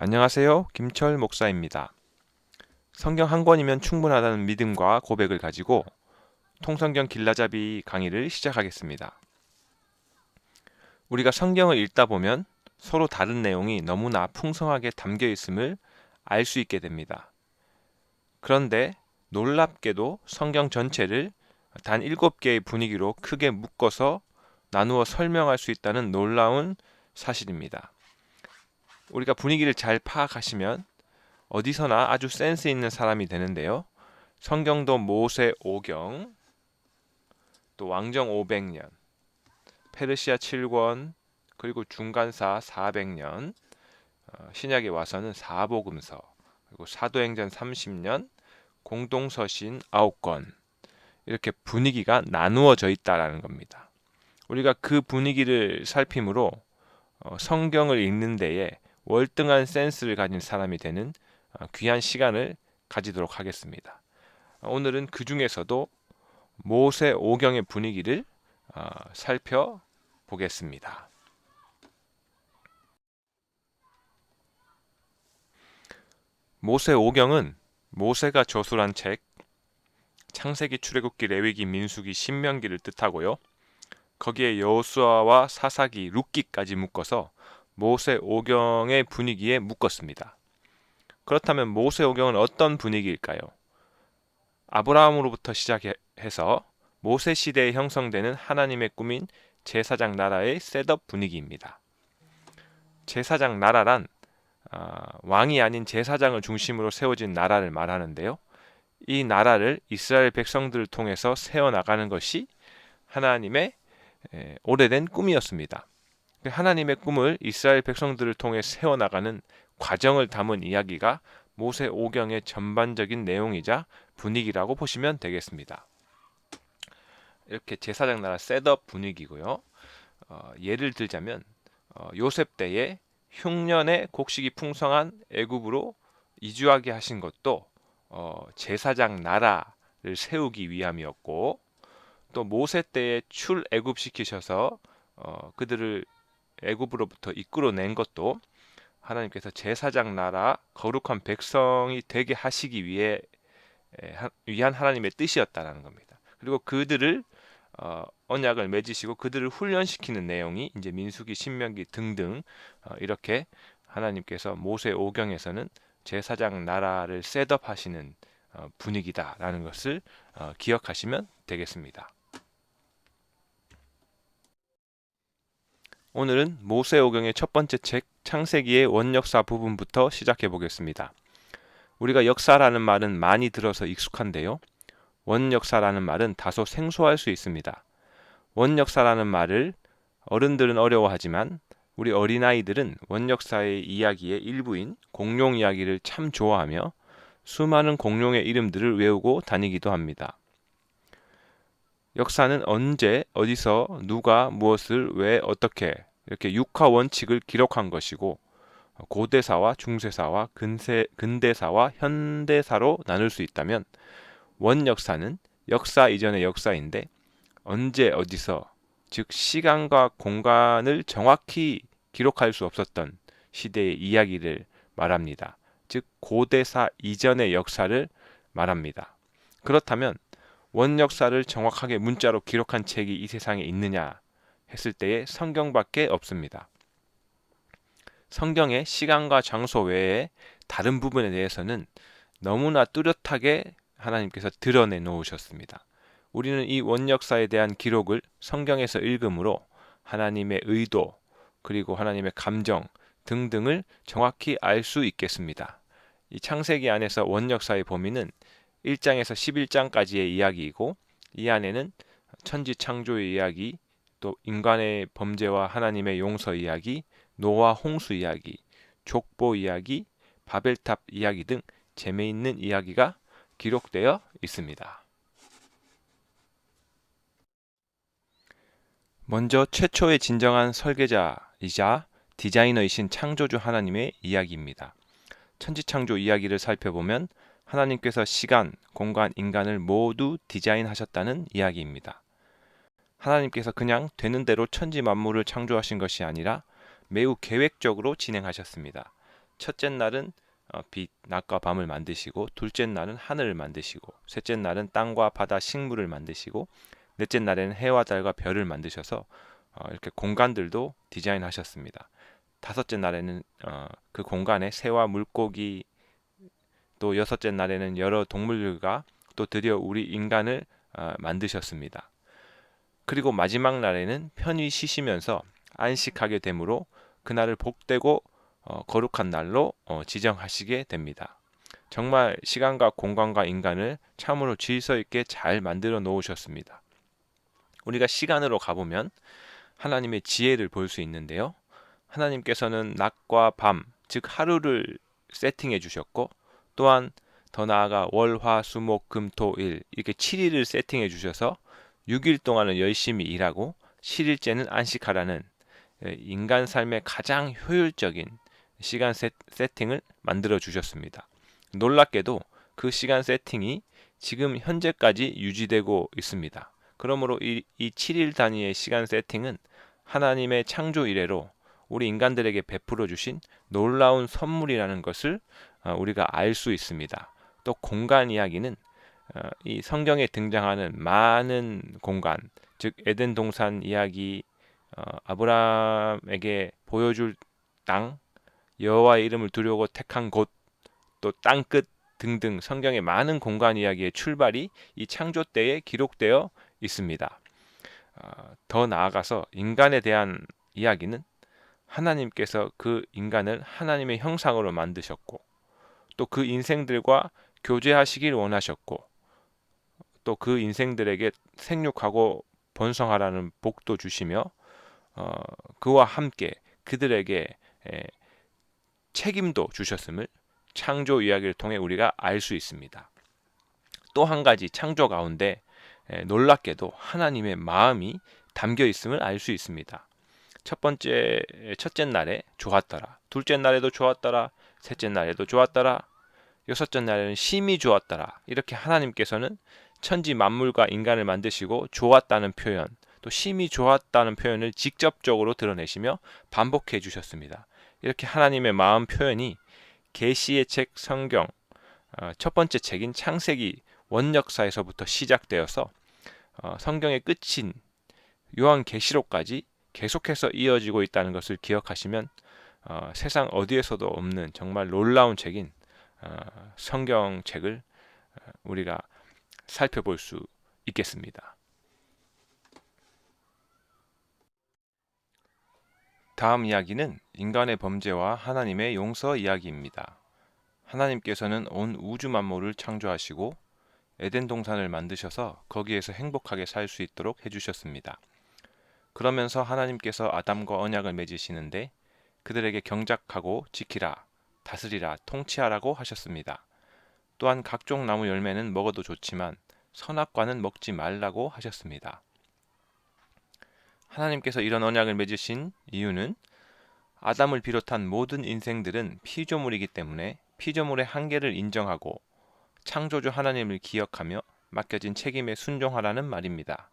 안녕하세요. 김철 목사입니다. 성경 한 권이면 충분하다는 믿음과 고백을 가지고 통성경 길라잡이 강의를 시작하겠습니다. 우리가 성경을 읽다 보면 서로 다른 내용이 너무나 풍성하게 담겨 있음을 알 수 있게 됩니다. 그런데 놀랍게도 성경 전체를 단 7개의 분위기로 크게 묶어서 나누어 설명할 수 있다는 놀라운 사실입니다. 우리가 분위기를 잘 파악하시면 어디서나 아주 센스 있는 사람이 되는데요. 성경도 모세 오경, 또 왕정 500년, 페르시아 7권, 그리고 중간사 400년, 신약에 와서는 사복음서, 그리고 사도행전 30년, 공동서신 9권, 이렇게 분위기가 나누어져 있다라는 겁니다. 우리가 그 분위기를 살핌으로 성경을 읽는 데에 월등한 센스를 가진 사람이 되는 귀한 시간을 가지도록 하겠습니다. 오늘은 그 중에서도 모세 오경의 분위기를 살펴보겠습니다. 모세 오경은 모세가 저술한 책 창세기, 출애굽기, 레위기, 민수기, 신명기를 뜻하고요. 거기에 여호수아와 사사기, 룻기까지 묶어서 모세 오경의 분위기에 묶었습니다. 그렇다면 모세 오경은 어떤 분위기일까요? 아브라함으로부터 시작해서 모세 시대에 형성되는 하나님의 꿈인 제사장 나라의 셋업 분위기입니다. 제사장 나라란 왕이 아닌 제사장을 중심으로 세워진 나라를 말하는데요. 이 나라를 이스라엘 백성들을 통해서 세워나가는 것이 하나님의 오래된 꿈이었습니다. 하나님의 꿈을 이스라엘 백성들을 통해 세워나가는 과정을 담은 이야기가 모세 오경의 전반적인 내용이자 분위기라고 보시면 되겠습니다. 이렇게 제사장 나라 셋업 분위기고요. 예를 들자면 요셉 때에 흉년에 곡식이 풍성한 애굽으로 이주하게 하신 것도 제사장 나라를 세우기 위함이었고, 또 모세 때에 출애굽시키셔서 그들을 애굽으로부터 이끌어낸 것도 하나님께서 제사장 나라 거룩한 백성이 되게 하시기 위한 하나님의 뜻이었다라는 겁니다. 그리고 그들을 언약을 맺으시고 그들을 훈련시키는 내용이 이제 민수기, 신명기 등등 이렇게 하나님께서 모세 오경에서는 제사장 나라를 셋업하시는 분위기다라는 것을 기억하시면 되겠습니다. 오늘은 모세오경의 첫 번째 책 창세기의 원역사 부분부터 시작해 보겠습니다. 우리가 역사라는 말은 많이 들어서 익숙한데요. 원역사라는 말은 다소 생소할 수 있습니다. 원역사라는 말을 어른들은 어려워하지만 우리 어린아이들은 원역사의 이야기의 일부인 공룡 이야기를 참 좋아하며 수많은 공룡의 이름들을 외우고 다니기도 합니다. 역사는 언제, 어디서, 누가, 무엇을, 왜, 어떻게 이렇게 육하 원칙을 기록한 것이고 고대사와 중세사와 근대사와 현대사로 나눌 수 있다면 원역사는 역사 이전의 역사인데 언제, 어디서, 즉 시간과 공간을 정확히 기록할 수 없었던 시대의 이야기를 말합니다. 즉 고대사 이전의 역사를 말합니다. 그렇다면 원역사를 정확하게 문자로 기록한 책이 이 세상에 있느냐 했을 때에 성경밖에 없습니다. 성경의 시간과 장소 외에 다른 부분에 대해서는 너무나 뚜렷하게 하나님께서 드러내 놓으셨습니다. 우리는 이 원역사에 대한 기록을 성경에서 읽음으로 하나님의 의도 그리고 하나님의 감정 등등을 정확히 알 수 있겠습니다. 이 창세기 안에서 원역사의 범위는 1장에서 11장까지의 이야기이고 이 안에는 천지 창조의 이야기, 또 인간의 범죄와 하나님의 용서 이야기, 노아 홍수 이야기, 족보 이야기, 바벨탑 이야기 등 재미있는 이야기가 기록되어 있습니다. 먼저 최초의 진정한 설계자이자 디자이너이신 창조주 하나님의 이야기입니다. 천지창조 이야기를 살펴보면 하나님께서 시간, 공간, 인간을 모두 디자인하셨다는 이야기입니다. 하나님께서 그냥 되는 대로 천지 만물을 창조하신 것이 아니라 매우 계획적으로 진행하셨습니다. 첫째 날은 빛, 낮과 밤을 만드시고, 둘째 날은 하늘을 만드시고, 셋째 날은 땅과 바다 식물을 만드시고, 넷째 날에는 해와 달과 별을 만드셔서 이렇게 공간들도 디자인하셨습니다. 다섯째 날에는 그 공간에 새와 물고기, 또 여섯째 날에는 여러 동물들과 또 드디어 우리 인간을 만드셨습니다. 그리고 마지막 날에는 편히 쉬시면서 안식하게 되므로 그날을 복되고 거룩한 날로 지정하시게 됩니다. 정말 시간과 공간과 인간을 참으로 질서 있게 잘 만들어 놓으셨습니다. 우리가 시간으로 가보면 하나님의 지혜를 볼 수 있는데요. 하나님께서는 낮과 밤, 즉 하루를 세팅해 주셨고, 또한 더 나아가 월, 화, 수, 목, 금, 토, 일 이렇게 7일을 세팅해 주셔서 6일 동안은 열심히 일하고 7일째는 안식하라는 인간 삶의 가장 효율적인 시간 세팅을 만들어 주셨습니다. 놀랍게도 그 시간 세팅이 지금 현재까지 유지되고 있습니다. 그러므로 이 7일 단위의 시간 세팅은 하나님의 창조 이래로 우리 인간들에게 베풀어 주신 놀라운 선물이라는 것을 우리가 알 수 있습니다. 또 공간 이야기는 이 성경에 등장하는 많은 공간, 즉 에덴 동산 이야기, 아브라함에게 보여줄 땅, 여호와의 이름을 두려고 택한 곳, 또 땅끝 등등 성경의 많은 공간 이야기의 출발이 이 창조 때에 기록되어 있습니다. 더 나아가서 인간에 대한 이야기는 하나님께서 그 인간을 하나님의 형상으로 만드셨고, 또 그 인생들과 교제하시길 원하셨고, 또 그 인생들에게 생육하고 번성하라는 복도 주시며 그와 함께 그들에게 책임도 주셨음을 창조 이야기를 통해 우리가 알 수 있습니다. 또 한 가지 창조 가운데 놀랍게도 하나님의 마음이 담겨 있음을 알 수 있습니다. 첫째 날에 좋았더라, 둘째 날에도 좋았더라, 셋째 날에도 좋았더라, 여섯째 날에는 심히 좋았더라. 이렇게 하나님께서는 천지 만물과 인간을 만드시고 좋았다는 표현, 또 심히 좋았다는 표현을 직접적으로 드러내시며 반복해 주셨습니다. 이렇게 하나님의 마음 표현이 계시의 책 성경 첫 번째 책인 창세기 원역사에서부터 시작되어서 성경의 끝인 요한계시록까지 계속해서 이어지고 있다는 것을 기억하시면 세상 어디에서도 없는 정말 놀라운 책인 성경책을 우리가 살펴볼 수 있겠습니다. 다음 이야기는 인간의 범죄와 하나님의 용서 이야기입니다. 하나님께서는 온 우주 만물을 창조하시고 에덴 동산을 만드셔서 거기에서 행복하게 살 수 있도록 해주셨습니다. 그러면서 하나님께서 아담과 언약을 맺으시는데 그들에게 경작하고 지키라, 다스리라, 통치하라고 하셨습니다. 또한 각종 나무 열매는 먹어도 좋지만 선악과는 먹지 말라고 하셨습니다. 하나님께서 이런 언약을 맺으신 이유는 아담을 비롯한 모든 인생들은 피조물이기 때문에 피조물의 한계를 인정하고 창조주 하나님을 기억하며 맡겨진 책임에 순종하라는 말입니다.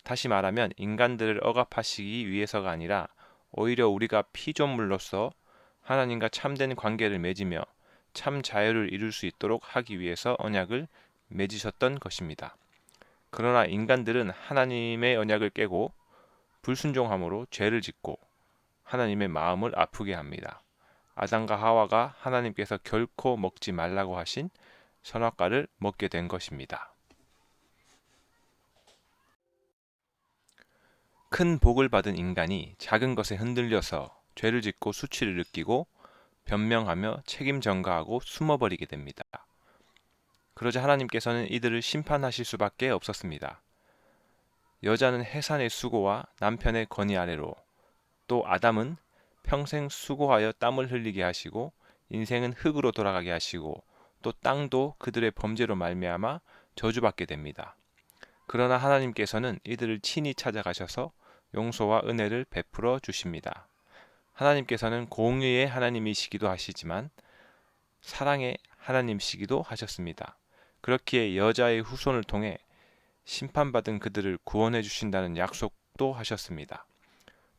다시 말하면 인간들을 억압하시기 위해서가 아니라 오히려 우리가 피조물로서 하나님과 참된 관계를 맺으며 참 자유를 이룰 수 있도록 하기 위해서 언약을 맺으셨던 것입니다. 그러나 인간들은 하나님의 언약을 깨고 불순종함으로 죄를 짓고 하나님의 마음을 아프게 합니다. 아담과 하와가 하나님께서 결코 먹지 말라고 하신 선악과를 먹게 된 것입니다. 큰 복을 받은 인간이 작은 것에 흔들려서 죄를 짓고 수치를 느끼고 변명하며 책임 전가하고 숨어버리게 됩니다. 그러자 하나님께서는 이들을 심판하실 수밖에 없었습니다. 여자는 해산의 수고와 남편의 건의 아래로, 또 아담은 평생 수고하여 땀을 흘리게 하시고 인생은 흙으로 돌아가게 하시고 또 땅도 그들의 범죄로 말미암아 저주받게 됩니다. 그러나 하나님께서는 이들을 친히 찾아가셔서 용서와 은혜를 베풀어 주십니다. 하나님께서는 공의의 하나님이시기도 하시지만 사랑의 하나님이시기도 하셨습니다. 그렇기에 여자의 후손을 통해 심판받은 그들을 구원해 주신다는 약속도 하셨습니다.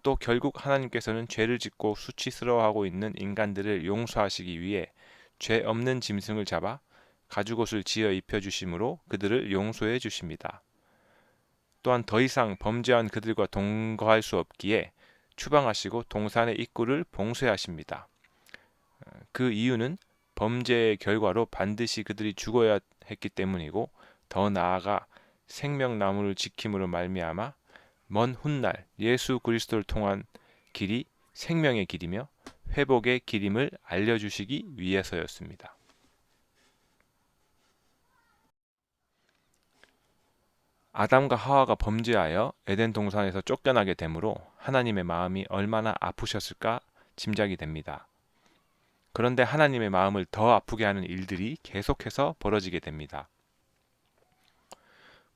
또 결국 하나님께서는 죄를 짓고 수치스러워하고 있는 인간들을 용서하시기 위해 죄 없는 짐승을 잡아 가죽옷을 지어 입혀주심으로 그들을 용서해 주십니다. 또한 더 이상 범죄한 그들과 동거할 수 없기에 추방하시고 동산의 입구를 봉쇄하십니다. 그 이유는 범죄의 결과로 반드시 그들이 죽어야 했기 때문이고, 더 나아가 생명나무를 지킴으로 말미암아 먼 훗날 예수 그리스도를 통한 길이 생명의 길이며 회복의 길임을 알려주시기 위해서였습니다. 아담과 하와가 범죄하여 에덴 동산에서 쫓겨나게 되므로 하나님의 마음이 얼마나 아프셨을까 짐작이 됩니다. 그런데 하나님의 마음을 더 아프게 하는 일들이 계속해서 벌어지게 됩니다.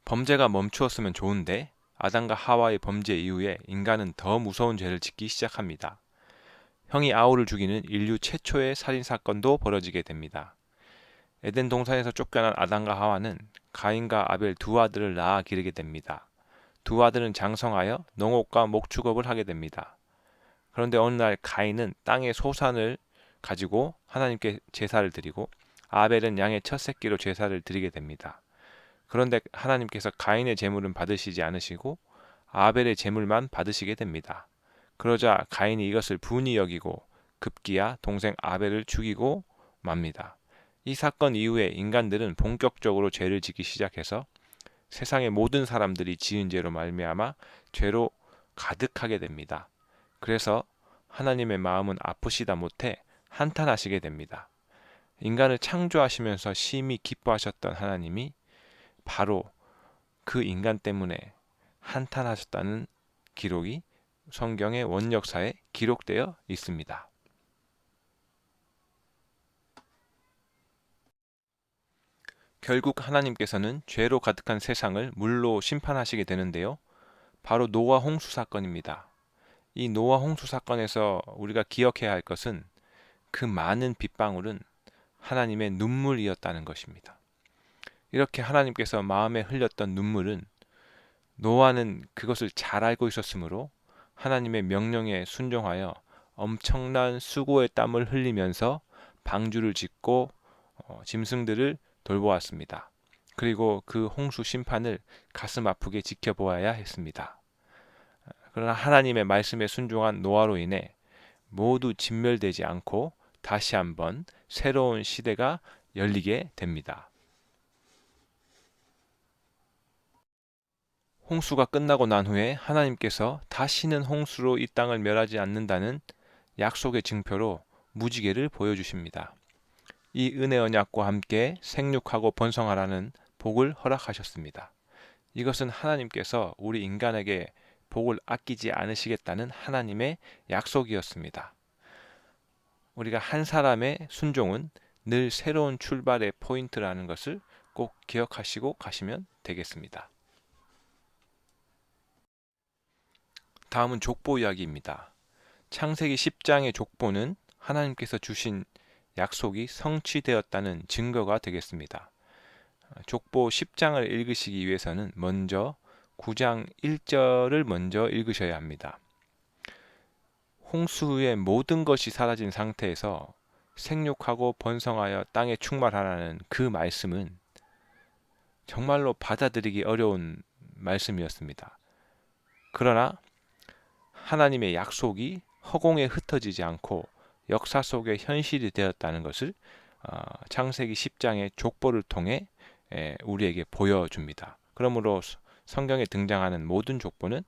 범죄가 멈추었으면 좋은데 아담과 하와의 범죄 이후에 인간은 더 무서운 죄를 짓기 시작합니다. 형이 아우를 죽이는 인류 최초의 살인사건도 벌어지게 됩니다. 에덴 동산에서 쫓겨난 아담과 하와는 가인과 아벨 두 아들을 낳아 기르게 됩니다. 두 아들은 장성하여 농업과 목축업을 하게 됩니다. 그런데 어느 날 가인은 땅의 소산을 가지고 하나님께 제사를 드리고 아벨은 양의 첫 새끼로 제사를 드리게 됩니다. 그런데 하나님께서 가인의 제물은 받으시지 않으시고 아벨의 제물만 받으시게 됩니다. 그러자 가인이 이것을 분이 여기고 급기야 동생 아벨을 죽이고 맙니다. 이 사건 이후에 인간들은 본격적으로 죄를 짓기 시작해서 세상의 모든 사람들이 지은 죄로 말미암아 죄로 가득하게 됩니다. 그래서 하나님의 마음은 아프시다 못해 한탄하시게 됩니다. 인간을 창조하시면서 심히 기뻐하셨던 하나님이 바로 그 인간 때문에 한탄하셨다는 기록이 성경의 원역사에 기록되어 있습니다. 결국 하나님께서는 죄로 가득한 세상을 물로 심판하시게 되는데요. 바로 노아 홍수 사건입니다. 이 노아 홍수 사건에서 우리가 기억해야 할 것은 그 많은 빗방울은 하나님의 눈물이었다는 것입니다. 이렇게 하나님께서 마음에 흘렸던 눈물은 노아는 그것을 잘 알고 있었으므로 하나님의 명령에 순종하여 엄청난 수고의 땀을 흘리면서 방주를 짓고 짐승들을 돌보았습니다. 그리고 그 홍수 심판을 가슴 아프게 지켜보아야 했습니다. 그러나 하나님의 말씀에 순종한 노아로 인해 모두 진멸되지 않고 다시 한번 새로운 시대가 열리게 됩니다. 홍수가 끝나고 난 후에 하나님께서 다시는 홍수로 이 땅을 멸하지 않는다는 약속의 증표로 무지개를 보여주십니다. 이 은혜 언약과 함께 생육하고 번성하라는 복을 허락하셨습니다. 이것은 하나님께서 우리 인간에게 복을 아끼지 않으시겠다는 하나님의 약속이었습니다. 우리가 한 사람의 순종은 늘 새로운 출발의 포인트라는 것을 꼭 기억하시고 가시면 되겠습니다. 다음은 족보 이야기입니다. 창세기 10장의 족보는 하나님께서 주신 약속이 성취되었다는 증거가 되겠습니다. 족보 10장을 읽으시기 위해서는 먼저 9장 1절을 먼저 읽으셔야 합니다. 홍수 후에 모든 것이 사라진 상태에서 생육하고 번성하여 땅에 충만하라는 그 말씀은 정말로 받아들이기 어려운 말씀이었습니다. 그러나 하나님의 약속이 허공에 흩어지지 않고 역사 속에 현실이 되었다는 것을 창세기 10장의 족보를 통해 우리에게 보여줍니다. 그러므로 성경에 등장하는 모든 족보는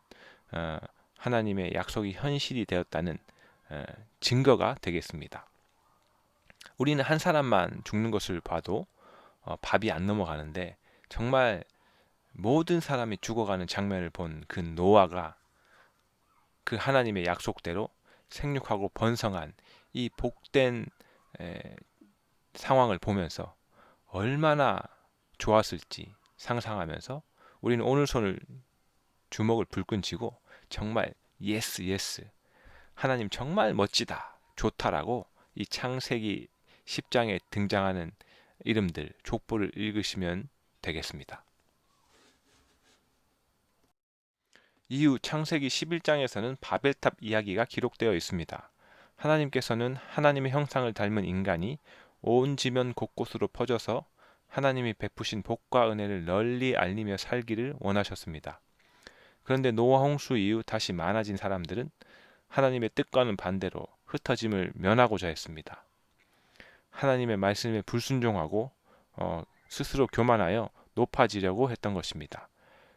하나님의 약속이 현실이 되었다는 증거가 되겠습니다. 우리는 한 사람만 죽는 것을 봐도 밥이 안 넘어가는데 정말 모든 사람이 죽어가는 장면을 본 그 노아가 그 하나님의 약속대로 생육하고 번성한 이 복된 상황을 보면서 얼마나 좋았을지 상상하면서 우리는 오늘 손을 주먹을 불끈 쥐고 정말 예스 예스 하나님 정말 멋지다 좋다라고 이 창세기 10장에 등장하는 이름들 족보를 읽으시면 되겠습니다. 이후 창세기 11장에서는 바벨탑 이야기가 기록되어 있습니다. 하나님께서는 하나님의 형상을 닮은 인간이 온 지면 곳곳으로 퍼져서 하나님이 베푸신 복과 은혜를 널리 알리며 살기를 원하셨습니다. 그런데 노아 홍수 이후 다시 많아진 사람들은 하나님의 뜻과는 반대로 흩어짐을 면하고자 했습니다. 하나님의 말씀에 불순종하고 스스로 교만하여 높아지려고 했던 것입니다.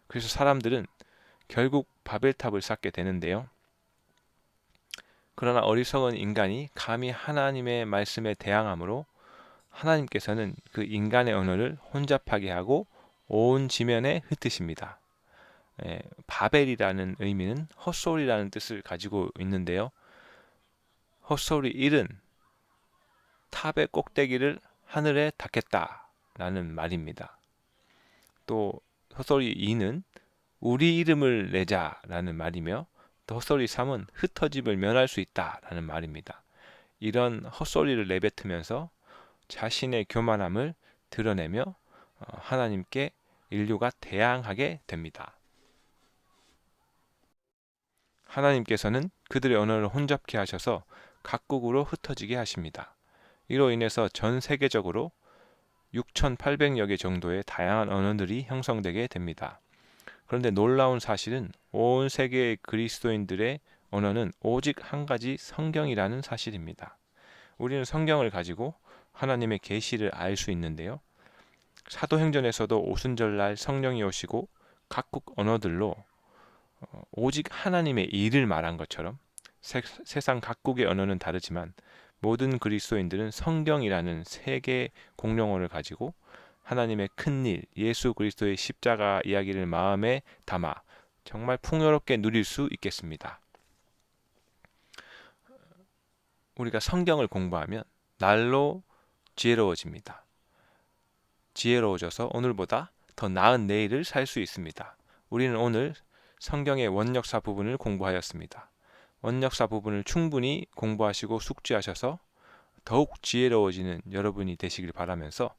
그래서 사람들은 결국 바벨탑을 쌓게 되는데요. 그러나 어리석은 인간이 감히 하나님의 말씀에 대항함으로 하나님께서는 그 인간의 언어를 혼잡하게 하고 온 지면에 흩으십니다. 바벨이라는 의미는 헛소리라는 뜻을 가지고 있는데요. 헛소리 1은 탑의 꼭대기를 하늘에 닿겠다라는 말입니다. 또 헛소리 2는 우리 이름을 내자라는 말이며 또 헛소리 3은 흩어짐을 면할 수 있다라는 말입니다. 이런 헛소리를 내뱉으면서 자신의 교만함을 드러내며 하나님께 인류가 대항하게 됩니다. 하나님께서는 그들의 언어를 혼잡케 하셔서 각국으로 흩어지게 하십니다. 이로 인해서 전 세계적으로 6,800여 개 정도의 다양한 언어들이 형성되게 됩니다. 그런데 놀라운 사실은 온 세계의 그리스도인들의 언어는 오직 한 가지 성경이라는 사실입니다. 우리는 성경을 가지고 하나님의 계시를 알 수 있는데요. 사도행전에서도 오순절날 성령이 오시고 각국 언어들로 오직 하나님의 일을 말한 것처럼 세상 각국의 언어는 다르지만 모든 그리스도인들은 성경이라는 세계 공용어를 가지고 하나님의 큰일, 예수 그리스도의 십자가 이야기를 마음에 담아 정말 풍요롭게 누릴 수 있겠습니다. 우리가 성경을 공부하면 날로 지혜로워집니다. 지혜로워져서 오늘보다 더 나은 내일을 살 수 있습니다. 우리는 오늘 성경의 원역사 부분을 공부하였습니다. 원역사 부분을 충분히 공부하시고 숙지하셔서 더욱 지혜로워지는 여러분이 되시길 바라면서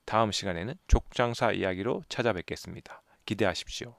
다음 시간에는 족장사 이야기로 찾아뵙겠습니다. 기대하십시오.